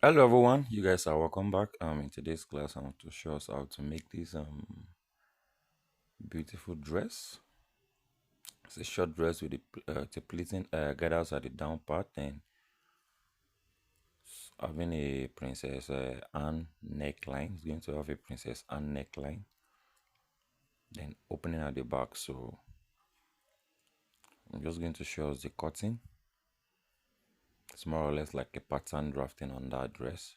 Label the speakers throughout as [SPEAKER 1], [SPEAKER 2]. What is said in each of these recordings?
[SPEAKER 1] Hello everyone, you guys are welcome back. In today's class, I want to show us how to make this beautiful dress. It's a short dress with the pleating gathers at the down part, and having a princess Ann neckline. It's going to have a princess Ann neckline, then opening at the back. So I'm just going to show us the cutting. It's more or less like a pattern drafting on that dress.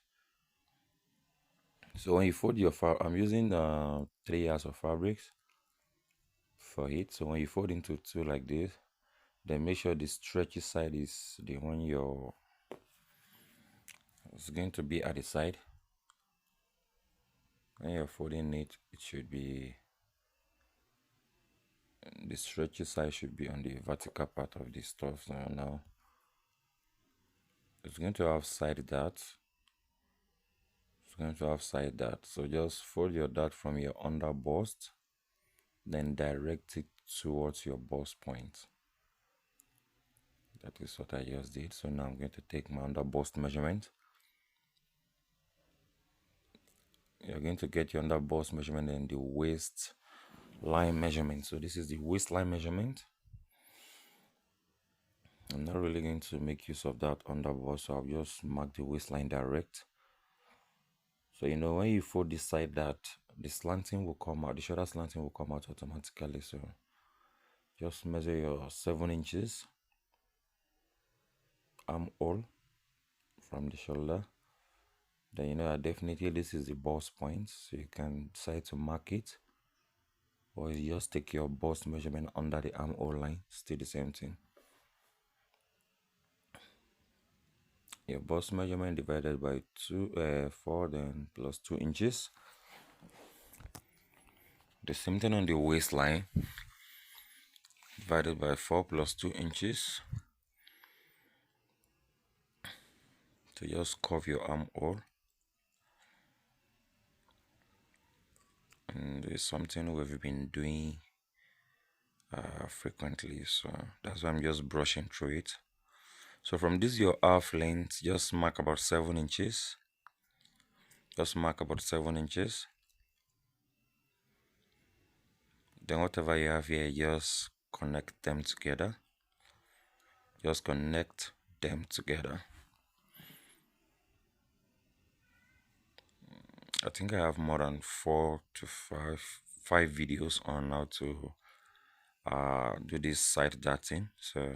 [SPEAKER 1] So when you fold your fabric, I'm using 3 yards of fabrics for it. So when you fold into two like this, then make sure the stretchy side is the one you're it's going to be at the side. When you're folding it, it should be the stretchy side should be on the vertical part of the stuff. So now it's going to have side dart. It's going to have side dart. So just fold your dart from your under bust, then direct it towards your bust point. That is what I just did. So now I'm going to take my under bust measurement. You're going to get your under bust measurement and the waist line measurement. So this is the waistline measurement. I'm not really going to make use of that under bust, so I'll just mark the waistline direct. So when you fold this side, that the slanting will come out, the shoulder slanting will come out automatically. So just measure your 7 inches armhole from the shoulder. Then that definitely this is the bust point, so you can decide to mark it, or you just take your bust measurement under the armhole line. Still the same thing. Your bust measurement divided by 4, then plus 2 inches. The same thing on the waistline, divided by 4 plus 2 inches. So just curve your armhole. And it's something we've been doing frequently, so that's why I'm just brushing through it. So from this your half length, just mark about 7 inches. Just mark about 7 inches. Then whatever you have here, just connect them together. Just connect them together. I think I have more than 4 to 5 videos on how to do this side darting. So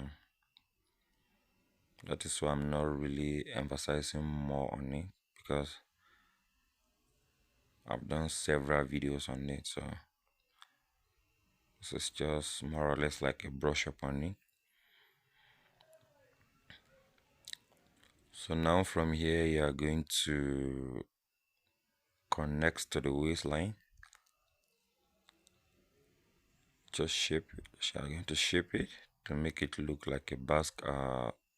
[SPEAKER 1] that is why I'm not really emphasizing more on it, because I've done several videos on it. So this is just more or less like a brush up on it. So now from here you are going to connect to the waistline. Just shape it. You are going to shape it to make it look like a basque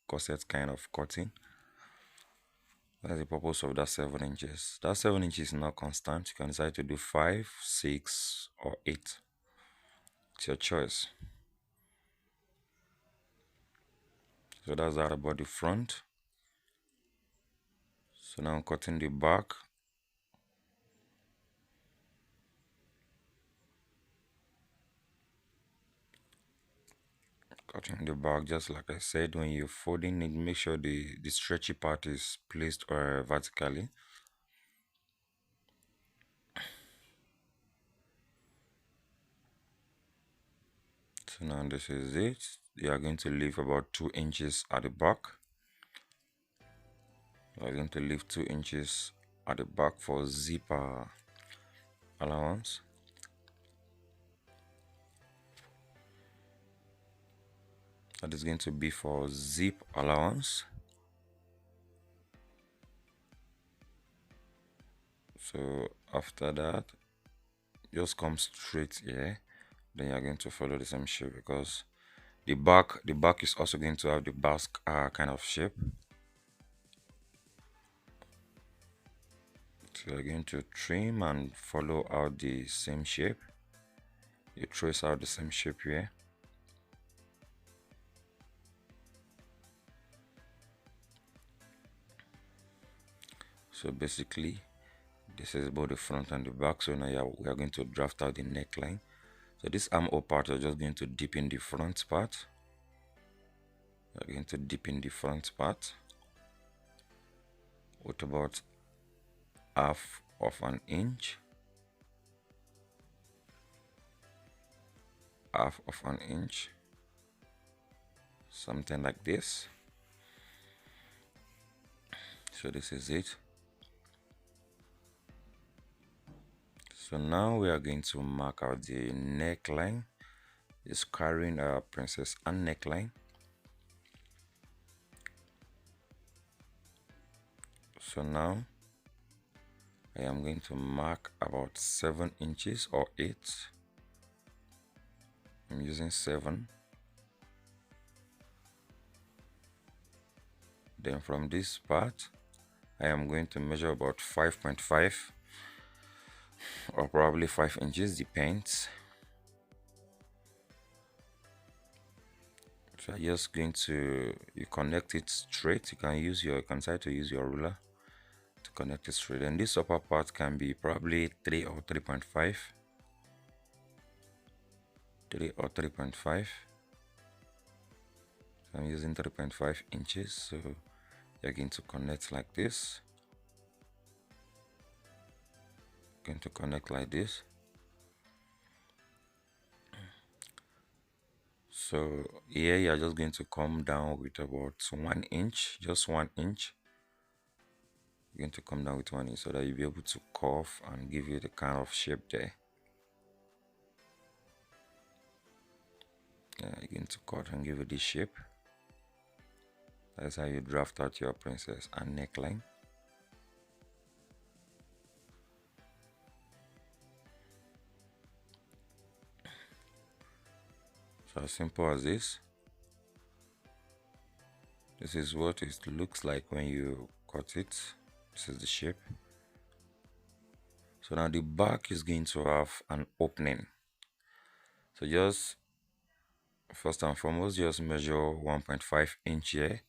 [SPEAKER 1] corset kind of cutting. That's the purpose of that 7 inches. That 7 inches is not constant. You can decide to do 5, 6, or 8. It's your choice. So that's that about the front. So now I'm cutting the back. Cutting the back, just like I said, when you're folding it, make sure the stretchy part is placed vertically. So now this is it. You are going to leave about 2 inches at the back. You are going to leave 2 inches at the back for zipper allowance. That is going to be for zip allowance. So after that, just come straight here. Then you're going to follow the same shape, because the back is also going to have the basque kind of shape. So you're going to trim and follow out the same shape. You trace out the same shape here. So basically this is both the front and the back. So now we are going to draft out the neckline. So this armhole part, we're just going to dip in the front part. We're going to dip in the front part with about half of an inch. Half of an inch. Something like this. So this is it. So now we are going to mark out the neckline. It's carrying a Princess Ann neckline. So now I am going to mark about 7 inches or 8. I'm using 7. Then from this part I am going to measure about 5.5 or probably 5 inches, depends. So I'm just going to, you connect it straight. You can try to use your ruler to connect it straight. And this upper part can be probably 3 or 3.5. 3 or 3.5. So I'm using 3.5 inches. So you're going to connect like this. Going to connect like this. So here you're just going to come down with about 1 inch, just 1 inch. You're going to come down with 1 inch so that you'll be able to curve and give you the kind of shape there. You're going to cut and give it this shape. That's how you draft out your Princess Ann neckline. So as simple as this. This is what it looks like when you cut it. This is the shape. So now the back is going to have an opening. So just first and foremost, just measure 1.5 inch here.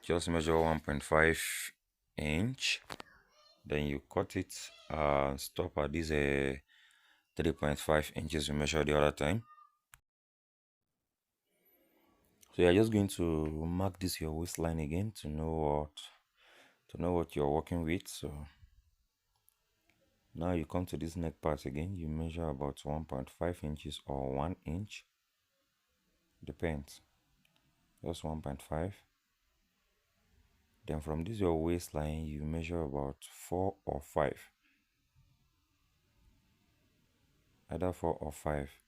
[SPEAKER 1] Just measure 1.5 inch. Then you cut it. Stop at this 3.5 inches you measured the other time. So you're just going to mark this your waistline again to know what you're working with. So now you come to this neck part again. You measure about 1.5 inches or 1 inch. Depends. Just 1.5. Then from this your waistline, you measure about 4 or 5. Either 4 or 5.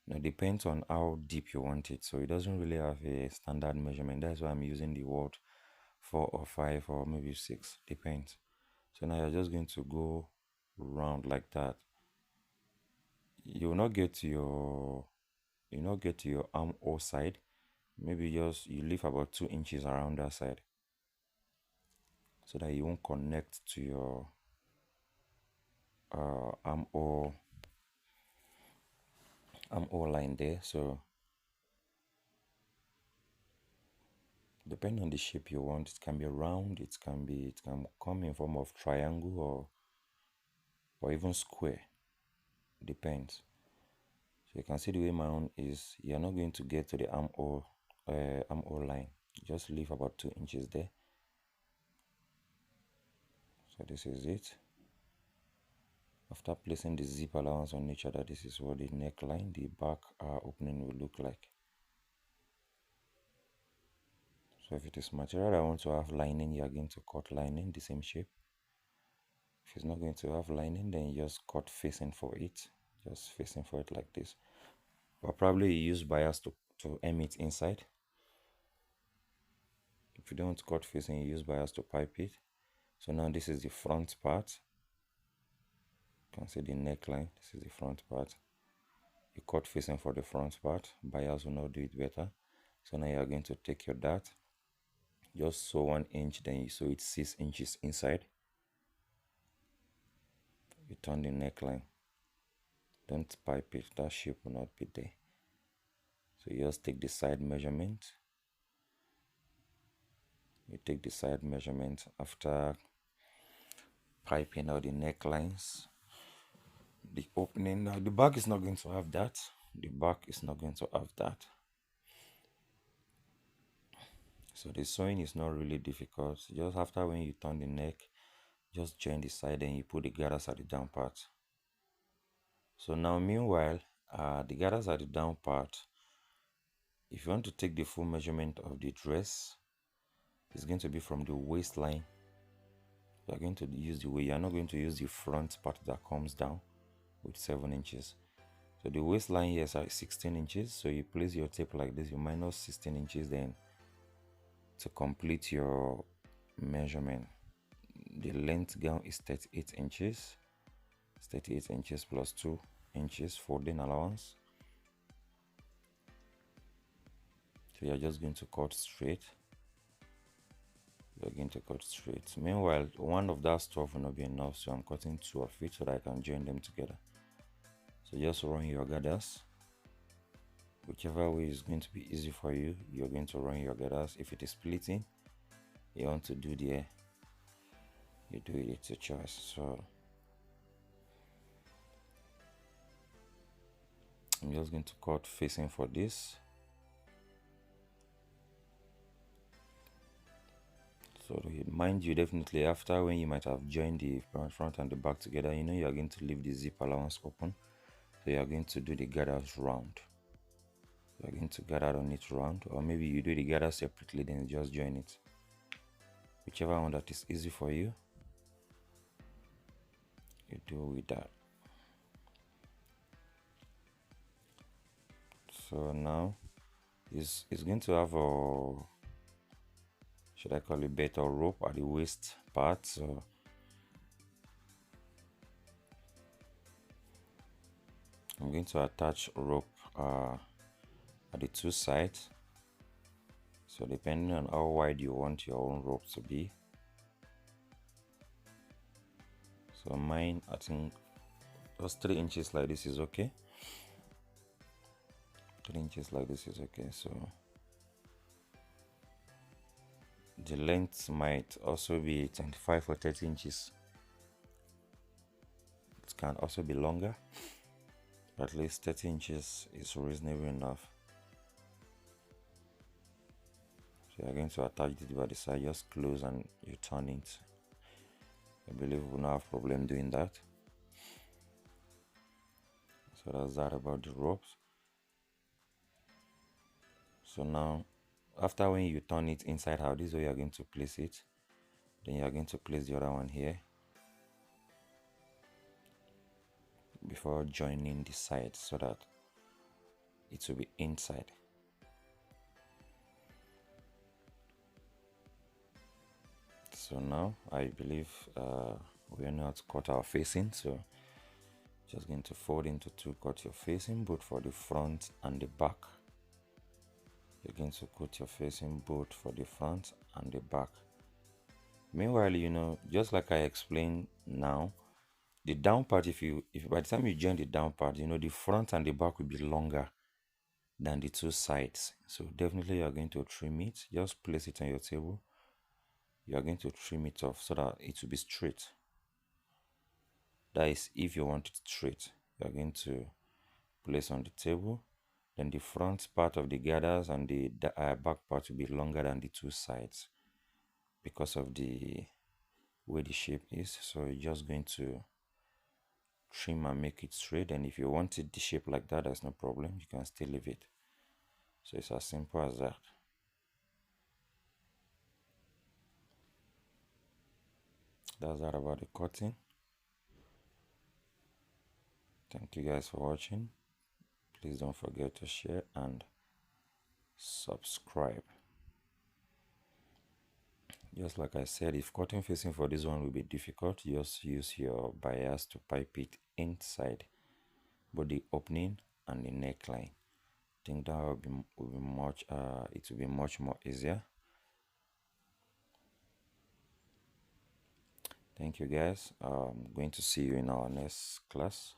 [SPEAKER 1] Now, depends on how deep you want it. So it doesn't really have a standard measurement. That's why I'm using the word 4 or 5 or maybe 6. Depends. So now you're just going to go round like that. You will not get to your armhole side. Maybe just you leave about 2 inches around that side so that you won't connect to your armhole line there. So depending on the shape you want, it can be round, it can come in form of triangle or even square. Depends. So you can see the way my own is. You're not going to get to the armhole line. Just leave about 2 inches there. So this is it. After placing the zip allowance on each other, this is what the neckline, the back opening will look like. So if it is material I want to have lining, you are going to cut lining the same shape. If it's not going to have lining, then you just cut facing for it. Just facing for it like this. But probably you use bias to hem it inside. If you don't cut facing, you use bias to pipe it. So now this is the front part. You can see the neckline. This is the front part. You cut facing for the front part. Bias will not do it better. So now you are going to take your dart. Just sew 1 inch, then you sew it 6 inches inside. You turn the neckline. Don't pipe it. That shape will not be there. So you just take the side measurement. You take the side measurement after piping out the necklines, the opening. Now the back is not going to have that. The back is not going to have that. So the sewing is not really difficult. Just after when you turn the neck, just join the side and you put the gathers at the down part. So now meanwhile, the gathers at the down part, if you want to take the full measurement of the dress, it's going to be from the waistline. You're going to use the way you're not going to use the front part that comes down with 7 inches. So the waistline here is 16 inches. So you place your tape like this, you minus 16 inches then to complete your measurement. The length gown is 38 inches. It's 38 inches plus 2 inches folding allowance. So you're just going to cut straight. You're going to cut straight. Meanwhile, one of that stuff will not be enough, so I'm cutting 2 of it so that I can join them together. So just run your gathers. Whichever way is going to be easy for you, you're going to run your gathers. If it is splitting, you want to do there, you do it, it's a choice. So I'm just going to cut facing for this. So mind you, definitely after when you might have joined the front and the back together, you know you are going to leave the zip allowance open. So you are going to do the gathers round. You are going to gather on it round, or maybe you do the gather separately then just join it. Whichever one that is easy for you, you do with that. So now it's going to have a, should I call it, belt or rope at the waist part. So I'm going to attach rope at the 2 sides. So depending on how wide you want your own rope to be. So mine, I think just 3 inches like this is okay. 3 inches like this is okay. So the length might also be 25 or 30 inches. It can also be longer, but at least 30 inches is reasonable enough. So you're going to attach it by the side, just close and you turn it. I believe we will not have problem doing that. So that's that about the ropes. So now after when you turn it inside out, this is where you are going to place it. Then you are going to place the other one here before joining the side so that it will be inside. So now I believe we are not cut our facing, so just going to fold into 2, cut your facing both for the front and the back. You're going to cut your facing both for the front and the back. Meanwhile, you know, just like I explained now, the down part, if by the time you join the down part, you know, the front and the back will be longer than the 2 sides. So definitely you are going to trim it. Just place it on your table. You are going to trim it off so that it will be straight. That is, if you want it straight, you are going to place on the table. Then the front part of the gathers and the back part will be longer than the 2 sides because of the way the shape is. So you're just going to trim and make it straight. And if you want it the shape like that, there's no problem, you can still leave it. So it's as simple as that. That's that about the cutting. Thank you guys for watching. Please don't forget to share and subscribe. Just like I said, if cutting facing for this one will be difficult, just use your bias to pipe it inside both the opening and the neckline. I think that will be much it will be much more easier. Thank you guys. I'm going to see you in our next class.